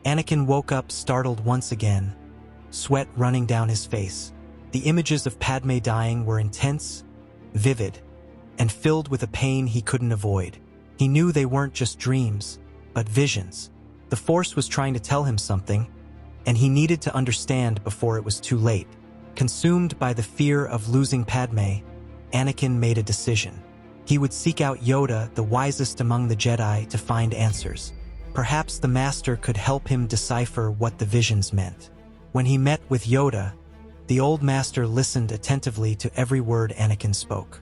Anakin woke up startled once again, sweat running down his face. The images of Padme dying were intense, vivid, and filled with a pain he couldn't avoid. He knew they weren't just dreams, but visions. The Force was trying to tell him something, and he needed to understand before it was too late. Consumed by the fear of losing Padme, Anakin made a decision. He would seek out Yoda, the wisest among the Jedi, to find answers. Perhaps the Master could help him decipher what the visions meant. When he met with Yoda, the old Master listened attentively to every word Anakin spoke.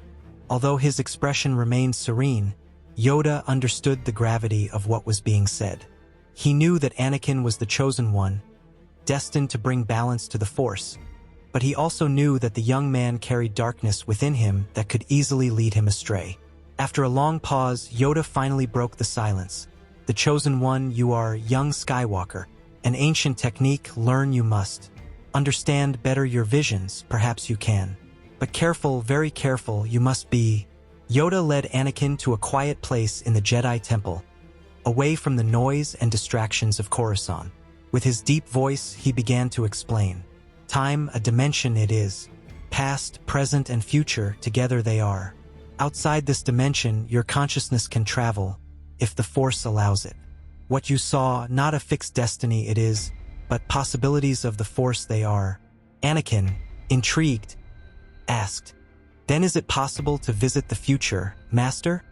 Although his expression remained serene, Yoda understood the gravity of what was being said. He knew that Anakin was the chosen one, destined to bring balance to the Force, but he also knew that the young man carried darkness within him that could easily lead him astray. After a long pause, Yoda finally broke the silence. "The chosen one, you are young Skywalker. An ancient technique, learn you must. Understand better your visions, perhaps you can. But careful, very careful, you must be." Yoda led Anakin to a quiet place in the Jedi Temple, away from the noise and distractions of Coruscant. With his deep voice, he began to explain. "Time, a dimension it is. Past, present, and future, together they are. Outside this dimension, your consciousness can travel, if the Force allows it. What you saw, not a fixed destiny it is, but possibilities of the Force they are." Anakin, intrigued, asked, "Then is it possible to visit the future, Master?"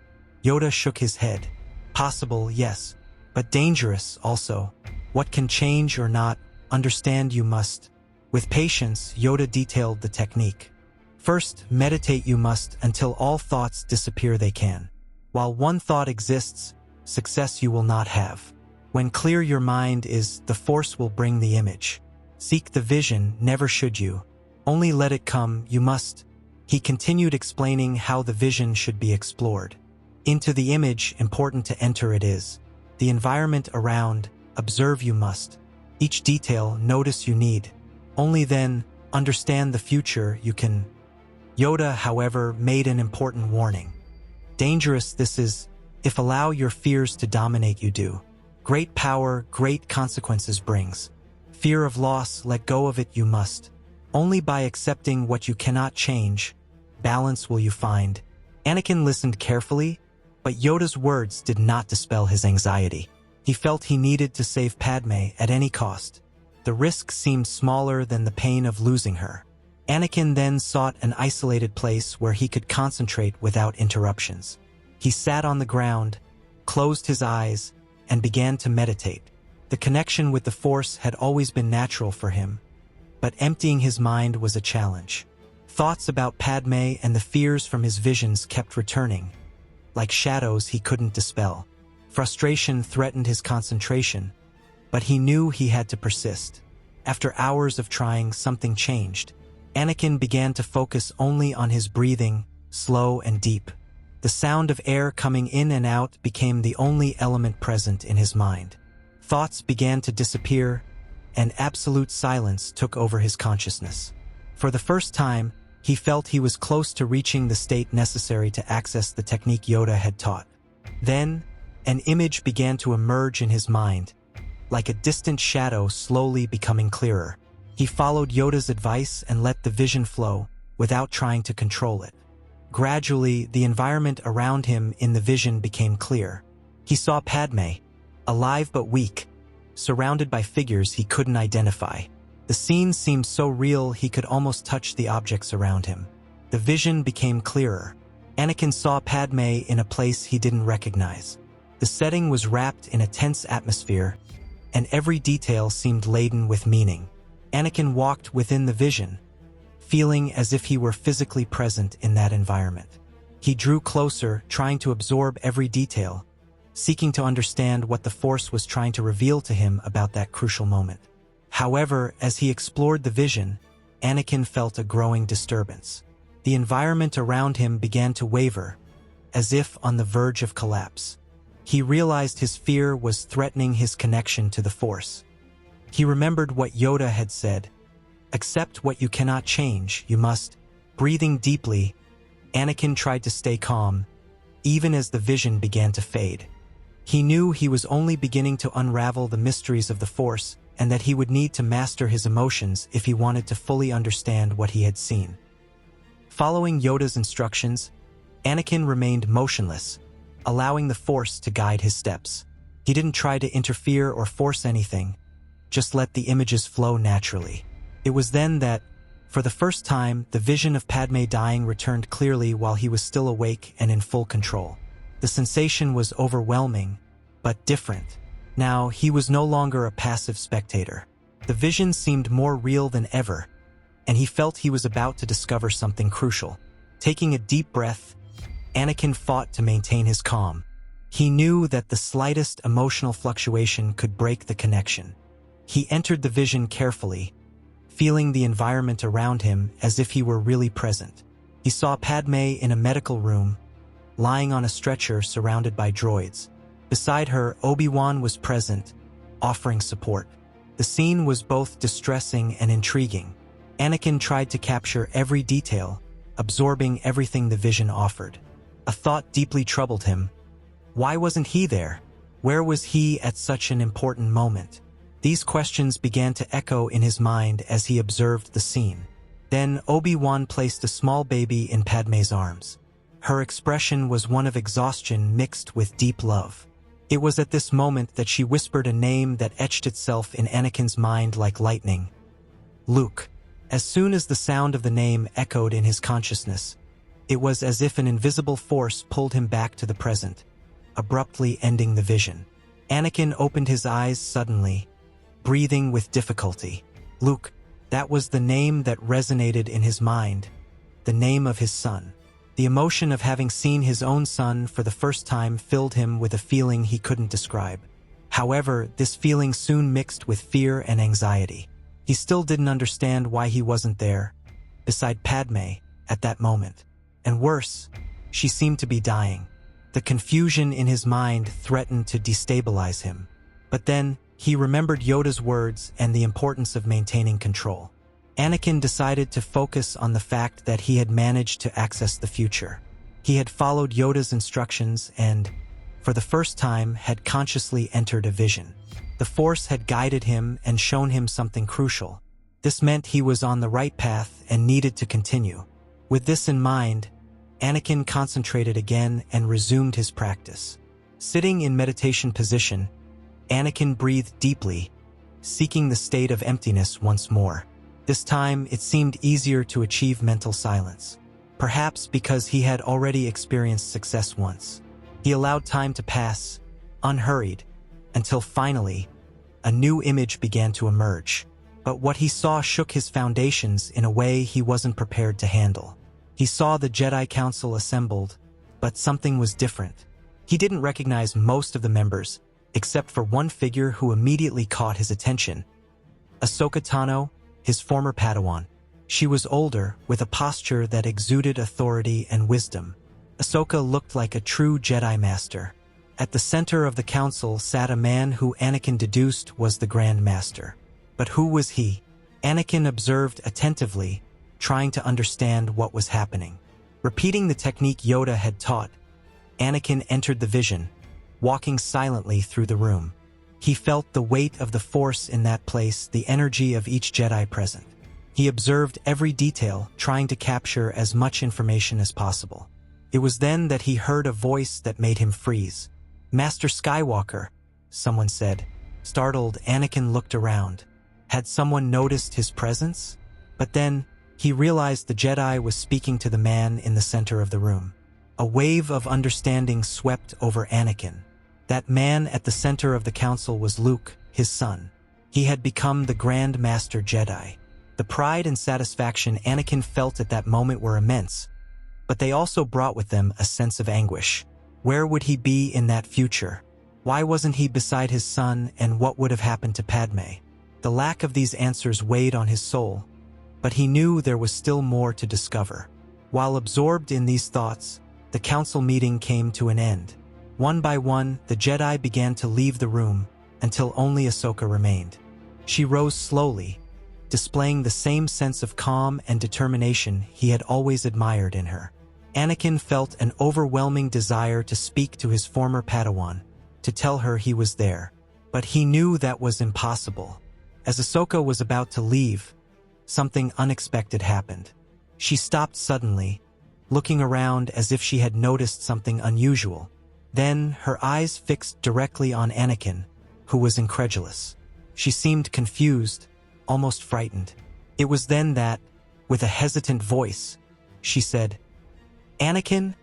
Yoda shook his head. "Possible, yes, but dangerous also. What can change or not, understand you must." With patience, Yoda detailed the technique. "First, meditate you must until all thoughts disappear they can. While one thought exists, success you will not have. When clear your mind is, the Force will bring the image. Seek the vision, never should you. Only let it come, you must." He continued explaining how the vision should be explored. Into the image, important to enter it is. The environment around, observe you must. Each detail, notice you need. Only then, understand the future you can. Yoda, however, made an important warning. "Dangerous this is, if allow your fears to dominate you do. Great power, great consequences brings. Fear of loss, let go of it you must. Only by accepting what you cannot change, balance will you find." Anakin listened carefully, but Yoda's words did not dispel his anxiety. He felt he needed to save Padme at any cost. The risk seemed smaller than the pain of losing her. Anakin then sought an isolated place where he could concentrate without interruptions. He sat on the ground, closed his eyes, and began to meditate. The connection with the Force had always been natural for him, but emptying his mind was a challenge. Thoughts about Padme and the fears from his visions kept returning, like shadows he couldn't dispel. Frustration threatened his concentration, but he knew he had to persist. After hours of trying, something changed. Anakin began to focus only on his breathing, slow and deep. The sound of air coming in and out became the only element present in his mind. Thoughts began to disappear, and absolute silence took over his consciousness. For the first time, he felt he was close to reaching the state necessary to access the technique Yoda had taught. Then, an image began to emerge in his mind, like a distant shadow slowly becoming clearer. He followed Yoda's advice and let the vision flow, without trying to control it. Gradually, the environment around him in the vision became clear. He saw Padme, alive but weak, surrounded by figures he couldn't identify. The scene seemed so real he could almost touch the objects around him. The vision became clearer. Anakin saw Padme in a place he didn't recognize. The setting was wrapped in a tense atmosphere, and every detail seemed laden with meaning. Anakin walked within the vision, feeling as if he were physically present in that environment. He drew closer, trying to absorb every detail, seeking to understand what the Force was trying to reveal to him about that crucial moment. However, as he explored the vision, Anakin felt a growing disturbance. The environment around him began to waver, as if on the verge of collapse. He realized his fear was threatening his connection to the Force. He remembered what Yoda had said, "Accept what you cannot change, you must." Breathing deeply, Anakin tried to stay calm, even as the vision began to fade. He knew he was only beginning to unravel the mysteries of the Force and that he would need to master his emotions if he wanted to fully understand what he had seen. Following Yoda's instructions, Anakin remained motionless, allowing the Force to guide his steps. He didn't try to interfere or force anything, just let the images flow naturally. It was then that, for the first time, the vision of Padme dying returned clearly while he was still awake and in full control. The sensation was overwhelming, but different. Now, he was no longer a passive spectator. The vision seemed more real than ever, and he felt he was about to discover something crucial. Taking a deep breath, Anakin fought to maintain his calm. He knew that the slightest emotional fluctuation could break the connection. He entered the vision carefully, feeling the environment around him as if he were really present. He saw Padme in a medical room, lying on a stretcher surrounded by droids. Beside her, Obi-Wan was present, offering support. The scene was both distressing and intriguing. Anakin tried to capture every detail, absorbing everything the vision offered. A thought deeply troubled him. Why wasn't he there? Where was he at such an important moment? These questions began to echo in his mind as he observed the scene. Then Obi-Wan placed a small baby in Padme's arms. Her expression was one of exhaustion mixed with deep love. It was at this moment that she whispered a name that etched itself in Anakin's mind like lightning. Luke. As soon as the sound of the name echoed in his consciousness, it was as if an invisible force pulled him back to the present, abruptly ending the vision. Anakin opened his eyes suddenly, breathing with difficulty. Luke, that was the name that resonated in his mind, the name of his son. The emotion of having seen his own son for the first time filled him with a feeling he couldn't describe. However, this feeling soon mixed with fear and anxiety. He still didn't understand why he wasn't there, beside Padme, at that moment. And worse, she seemed to be dying. The confusion in his mind threatened to destabilize him. But then, he remembered Yoda's words and the importance of maintaining control. Anakin decided to focus on the fact that he had managed to access the future. He had followed Yoda's instructions and, for the first time, had consciously entered a vision. The Force had guided him and shown him something crucial. This meant he was on the right path and needed to continue. With this in mind, Anakin concentrated again and resumed his practice. Sitting in meditation position, Anakin breathed deeply, seeking the state of emptiness once more. This time, it seemed easier to achieve mental silence. Perhaps because he had already experienced success once. He allowed time to pass, unhurried, until finally, a new image began to emerge. But what he saw shook his foundations in a way he wasn't prepared to handle. He saw the Jedi Council assembled, but something was different. He didn't recognize most of the members, except for one figure who immediately caught his attention. Ahsoka Tano, his former Padawan. She was older, with a posture that exuded authority and wisdom. Ahsoka looked like a true Jedi Master. At the center of the council sat a man who Anakin deduced was the Grand Master. But who was he? Anakin observed attentively, trying to understand what was happening. Repeating the technique Yoda had taught, Anakin entered the vision, walking silently through the room. He felt the weight of the Force in that place, the energy of each Jedi present. He observed every detail, trying to capture as much information as possible. It was then that he heard a voice that made him freeze. "Master Skywalker," someone said. Startled, Anakin looked around. Had someone noticed his presence? But then, he realized the Jedi was speaking to the man in the center of the room. A wave of understanding swept over Anakin. That man at the center of the council was Luke, his son. He had become the Grand Master Jedi. The pride and satisfaction Anakin felt at that moment were immense, but they also brought with them a sense of anguish. Where would he be in that future? Why wasn't he beside his son, and what would have happened to Padme? The lack of these answers weighed on his soul, but he knew there was still more to discover. While absorbed in these thoughts, the council meeting came to an end. One by one, the Jedi began to leave the room, until only Ahsoka remained. She rose slowly, displaying the same sense of calm and determination he had always admired in her. Anakin felt an overwhelming desire to speak to his former Padawan, to tell her he was there. But he knew that was impossible. As Ahsoka was about to leave, something unexpected happened. She stopped suddenly, looking around as if she had noticed something unusual. Then her eyes fixed directly on Anakin, who was incredulous. She seemed confused, almost frightened. It was then that, with a hesitant voice, she said, "Anakin?"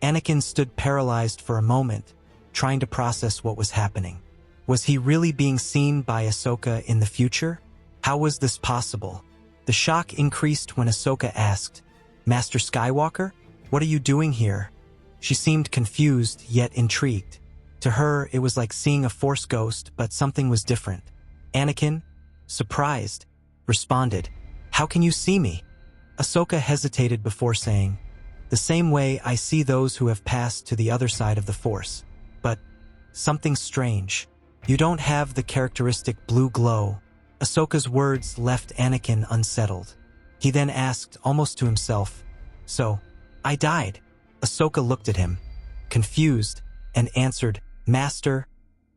Anakin stood paralyzed for a moment, trying to process what was happening. Was he really being seen by Ahsoka in the future? How was this possible? The shock increased when Ahsoka asked, "Master Skywalker, what are you doing here?" She seemed confused, yet intrigued. To her, it was like seeing a Force ghost, but something was different. Anakin, surprised, responded, "How can you see me?" Ahsoka hesitated before saying, "The same way I see those who have passed to the other side of the Force. But something strange. You don't have the characteristic blue glow." Ahsoka's words left Anakin unsettled. He then asked, almost to himself, "So, I died?" Ahsoka looked at him, confused, and answered, "Master,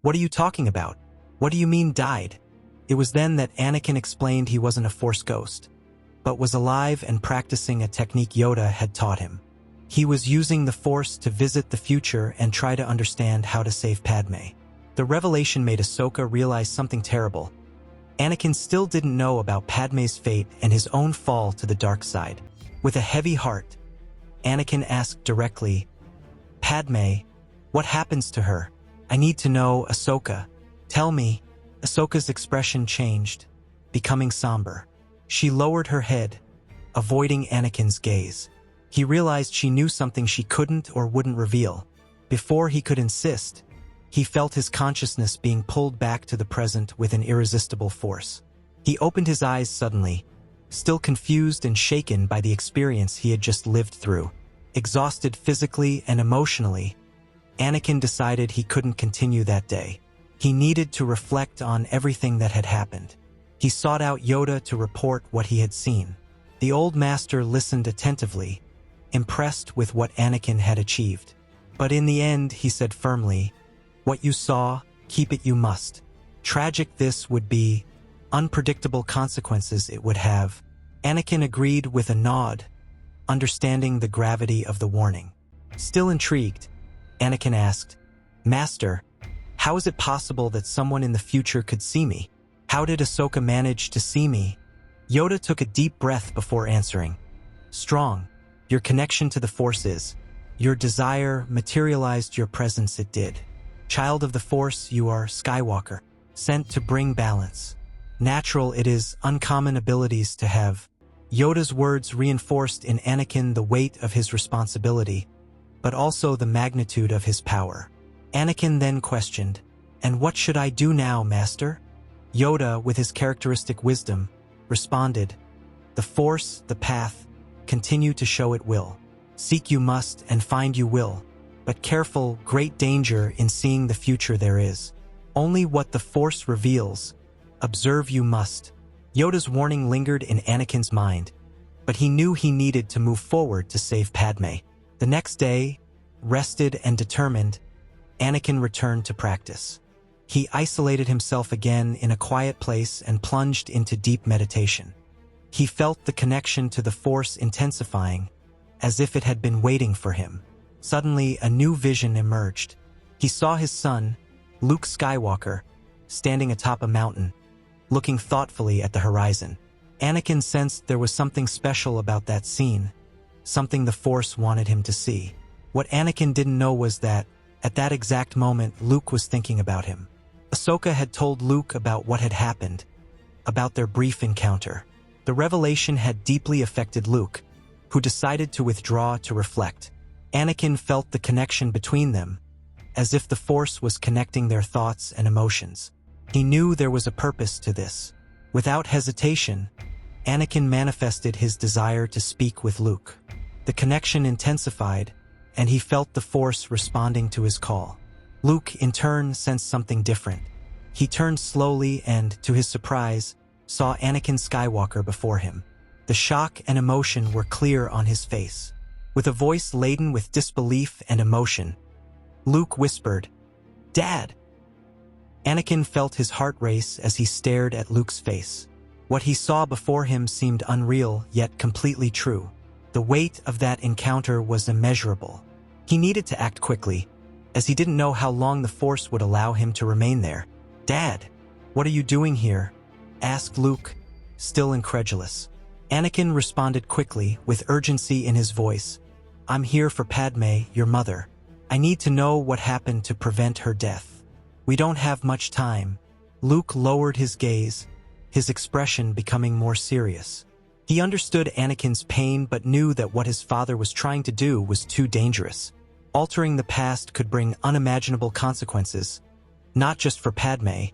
what are you talking about? What do you mean died?" It was then that Anakin explained he wasn't a Force ghost, but was alive and practicing a technique Yoda had taught him. He was using the Force to visit the future and try to understand how to save Padme. The revelation made Ahsoka realize something terrible. Anakin still didn't know about Padme's fate and his own fall to the dark side. With a heavy heart, Anakin asked directly, "Padme, what happens to her? I need to know, Ahsoka. Tell me." Ahsoka's expression changed, becoming somber. She lowered her head, avoiding Anakin's gaze. He realized she knew something she couldn't or wouldn't reveal. Before he could insist, he felt his consciousness being pulled back to the present with an irresistible force. He opened his eyes suddenly, still confused and shaken by the experience he had just lived through. Exhausted physically and emotionally, Anakin decided he couldn't continue that day. He needed to reflect on everything that had happened. He sought out Yoda to report what he had seen. The old master listened attentively, impressed with what Anakin had achieved. But in the end, he said firmly, "What you saw, keep it you must. Tragic this would be, unpredictable consequences it would have." Anakin agreed with a nod, understanding the gravity of the warning. Still intrigued, Anakin asked, "Master, how is it possible that someone in the future could see me? How did Ahsoka manage to see me?" Yoda took a deep breath before answering. "Strong. Your connection to the Force is. Your desire materialized your presence it did. Child of the Force, you are Skywalker, sent to bring balance. Natural it is, uncommon abilities to have." Yoda's words reinforced in Anakin the weight of his responsibility, but also the magnitude of his power. Anakin then questioned, "And what should I do now, Master?" Yoda, with his characteristic wisdom, responded, "The Force, the path, continue to show it will. Seek you must and find you will. But careful, great danger in seeing the future there is. Only what the Force reveals, observe you must." Yoda's warning lingered in Anakin's mind, but he knew he needed to move forward to save Padme. The next day, rested and determined, Anakin returned to practice. He isolated himself again in a quiet place and plunged into deep meditation. He felt the connection to the Force intensifying, as if it had been waiting for him. Suddenly, a new vision emerged. He saw his son, Luke Skywalker, standing atop a mountain, looking thoughtfully at the horizon. Anakin sensed there was something special about that scene, something the Force wanted him to see. What Anakin didn't know was that, at that exact moment, Luke was thinking about him. Ahsoka had told Luke about what had happened, about their brief encounter. The revelation had deeply affected Luke, who decided to withdraw to reflect. Anakin felt the connection between them, as if the Force was connecting their thoughts and emotions. He knew there was a purpose to this. Without hesitation, Anakin manifested his desire to speak with Luke. The connection intensified, and he felt the Force responding to his call. Luke, in turn, sensed something different. He turned slowly and, to his surprise, saw Anakin Skywalker before him. The shock and emotion were clear on his face. With a voice laden with disbelief and emotion, Luke whispered, "Dad!" Anakin felt his heart race as he stared at Luke's face. What he saw before him seemed unreal, yet completely true. The weight of that encounter was immeasurable. He needed to act quickly, as he didn't know how long the Force would allow him to remain there. "Dad, what are you doing here?" asked Luke, still incredulous. Anakin responded quickly, with urgency in his voice. "I'm here for Padme, your mother. I need to know what happened to prevent her death. We don't have much time." Luke lowered his gaze, his expression becoming more serious. He understood Anakin's pain but knew that what his father was trying to do was too dangerous. Altering the past could bring unimaginable consequences, not just for Padme,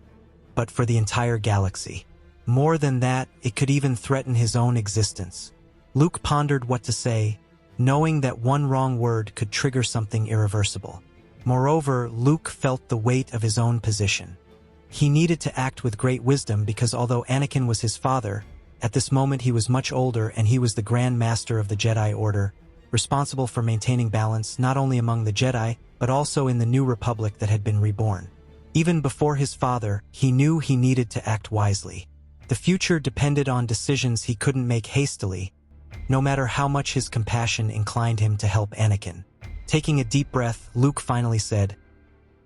but for the entire galaxy. More than that, it could even threaten his own existence. Luke pondered what to say, knowing that one wrong word could trigger something irreversible. Moreover, Luke felt the weight of his own position. He needed to act with great wisdom because although Anakin was his father, at this moment he was much older and he was the Grand Master of the Jedi Order, responsible for maintaining balance not only among the Jedi, but also in the new Republic that had been reborn. Even before his father, he knew he needed to act wisely. The future depended on decisions he couldn't make hastily, no matter how much his compassion inclined him to help Anakin. Taking a deep breath, Luke finally said,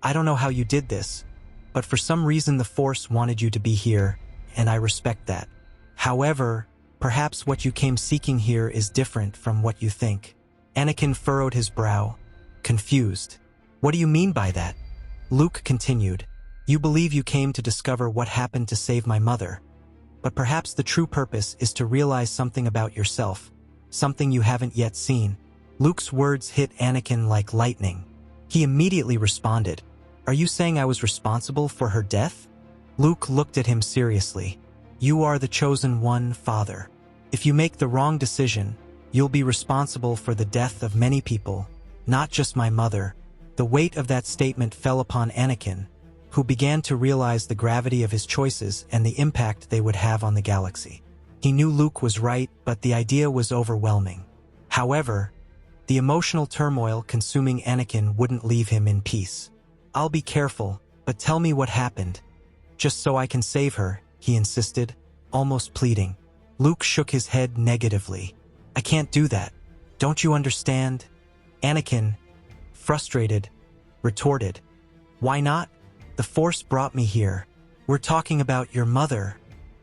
"I don't know how you did this, but for some reason the Force wanted you to be here, and I respect that. However, perhaps what you came seeking here is different from what you think." Anakin furrowed his brow, confused. "What do you mean by that?" Luke continued, "You believe you came to discover what happened to save my mother, but perhaps the true purpose is to realize something about yourself, something you haven't yet seen." Luke's words hit Anakin like lightning. He immediately responded, "Are you saying I was responsible for her death?" Luke looked at him seriously. "You are the chosen one, Father. If you make the wrong decision, you'll be responsible for the death of many people, not just my mother." The weight of that statement fell upon Anakin, who began to realize the gravity of his choices and the impact they would have on the galaxy. He knew Luke was right, but the idea was overwhelming. However, the emotional turmoil consuming Anakin wouldn't leave him in peace. "I'll be careful, but tell me what happened. Just so I can save her," he insisted, almost pleading. Luke shook his head negatively. "I can't do that. Don't you understand?" Anakin, frustrated, retorted, "Why not? The Force brought me here. We're talking about your mother."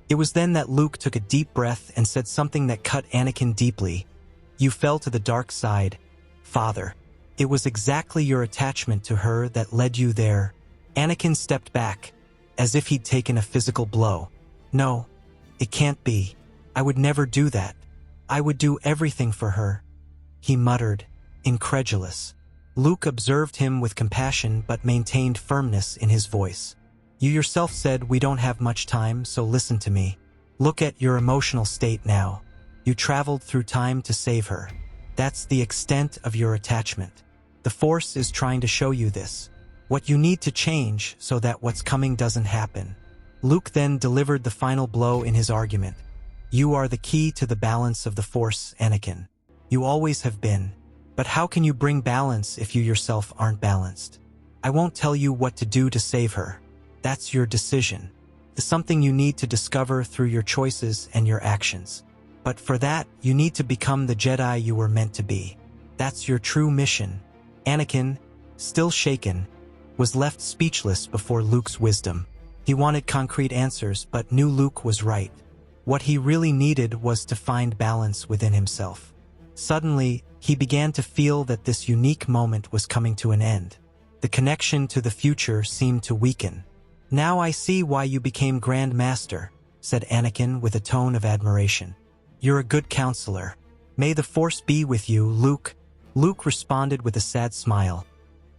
It was then that Luke took a deep breath and said something that cut Anakin deeply. "You fell to the dark side, Father. It was exactly your attachment to her that led you there." Anakin stepped back, as if he'd taken a physical blow. "No, it can't be. I would never do that. I would do everything for her," he muttered, incredulous. Luke observed him with compassion but maintained firmness in his voice. "You yourself said we don't have much time, so listen to me. Look at your emotional state now. You traveled through time to save her. That's the extent of your attachment. The Force is trying to show you this. What you need to change so that what's coming doesn't happen." Luke then delivered the final blow in his argument. "You are the key to the balance of the Force, Anakin. You always have been. But how can you bring balance if you yourself aren't balanced? I won't tell you what to do to save her. That's your decision. It's something you need to discover through your choices and your actions. But for that, you need to become the Jedi you were meant to be. That's your true mission." Anakin, still shaken, was left speechless before Luke's wisdom. He wanted concrete answers, but knew Luke was right. What he really needed was to find balance within himself. Suddenly, he began to feel that this unique moment was coming to an end. The connection to the future seemed to weaken. "Now I see why you became Grand Master," said Anakin with a tone of admiration. "You're a good counselor. May the Force be with you, Luke." Luke responded with a sad smile.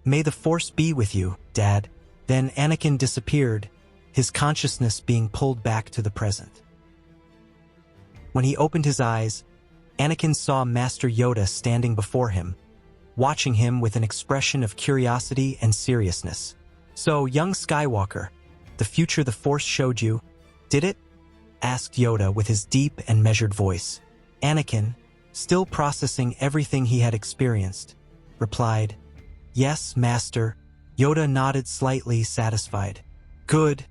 "May the Force be with you, Dad." Then Anakin disappeared, his consciousness being pulled back to the present. When he opened his eyes, Anakin saw Master Yoda standing before him, watching him with an expression of curiosity and seriousness. "So, young Skywalker, the future the Force showed you, did it?" asked Yoda with his deep and measured voice. Anakin, still processing everything he had experienced, replied, "Yes, Master." Yoda nodded slightly, satisfied. "Good.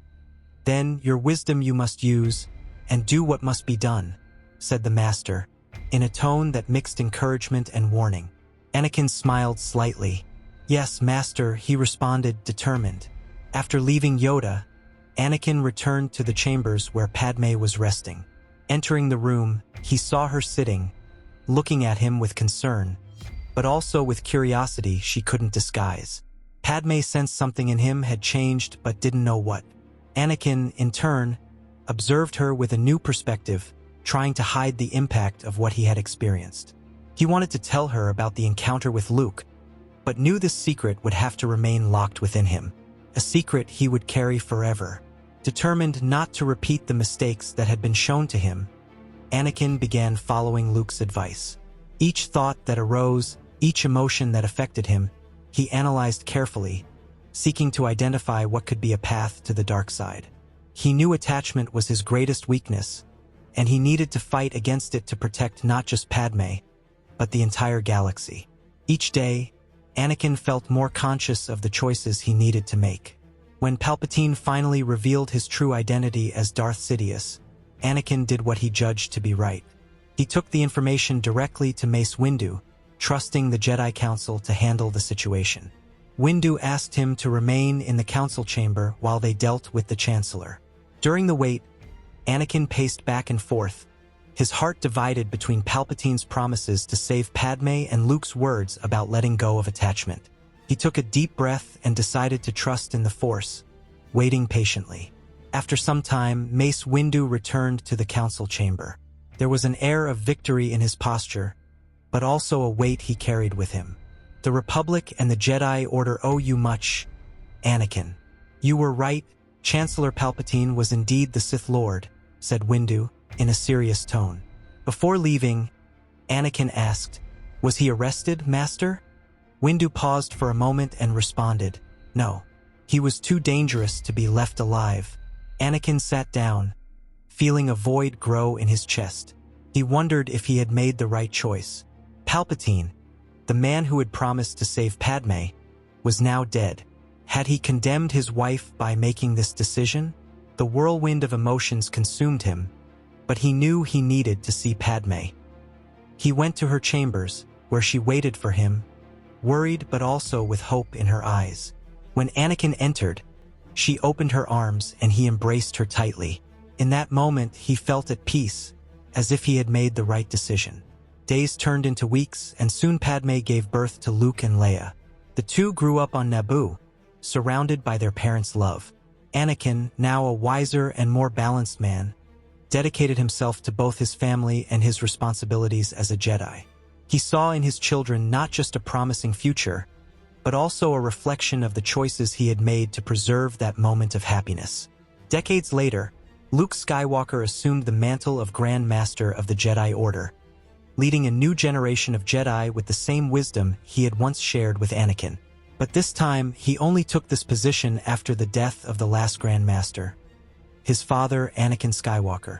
Then your wisdom you must use, and do what must be done," said the Master, in a tone that mixed encouragement and warning. Anakin smiled slightly. "Yes, Master," he responded, determined. After leaving Yoda, Anakin returned to the chambers where Padme was resting. Entering the room, he saw her sitting, looking at him with concern, but also with curiosity she couldn't disguise. Padme sensed something in him had changed but didn't know what. Anakin, in turn, observed her with a new perspective, trying to hide the impact of what he had experienced. He wanted to tell her about the encounter with Luke, but knew this secret would have to remain locked within him, a secret he would carry forever. Determined not to repeat the mistakes that had been shown to him, Anakin began following Luke's advice. Each thought that arose, each emotion that affected him, he analyzed carefully, seeking to identify what could be a path to the dark side. He knew attachment was his greatest weakness, and he needed to fight against it to protect not just Padme, but the entire galaxy. Each day, Anakin felt more conscious of the choices he needed to make. When Palpatine finally revealed his true identity as Darth Sidious, Anakin did what he judged to be right. He took the information directly to Mace Windu, trusting the Jedi Council to handle the situation. Windu asked him to remain in the council chamber while they dealt with the Chancellor. During the wait, Anakin paced back and forth, his heart divided between Palpatine's promises to save Padme and Luke's words about letting go of attachment. He took a deep breath and decided to trust in the Force, waiting patiently. After some time, Mace Windu returned to the council chamber. There was an air of victory in his posture, but also a weight he carried with him. "The Republic and the Jedi Order owe you much, Anakin." "You were right, Chancellor Palpatine was indeed the Sith Lord," said Windu, in a serious tone. Before leaving, Anakin asked, "Was he arrested, Master?" Windu paused for a moment and responded, "No. He was too dangerous to be left alive." Anakin sat down, feeling a void grow in his chest. He wondered if he had made the right choice. Palpatine, the man who had promised to save Padme, was now dead. Had he condemned his wife by making this decision? The whirlwind of emotions consumed him, but he knew he needed to see Padme. He went to her chambers, where she waited for him, worried but also with hope in her eyes. When Anakin entered, she opened her arms and he embraced her tightly. In that moment, he felt at peace, as if he had made the right decision. Days turned into weeks, and soon Padme gave birth to Luke and Leia. The two grew up on Naboo, surrounded by their parents' love. Anakin, now a wiser and more balanced man, dedicated himself to both his family and his responsibilities as a Jedi. He saw in his children not just a promising future, but also a reflection of the choices he had made to preserve that moment of happiness. Decades later, Luke Skywalker assumed the mantle of Grand Master of the Jedi Order, leading a new generation of Jedi with the same wisdom he had once shared with Anakin. But this time, he only took this position after the death of the last Grand Master, his father, Anakin Skywalker.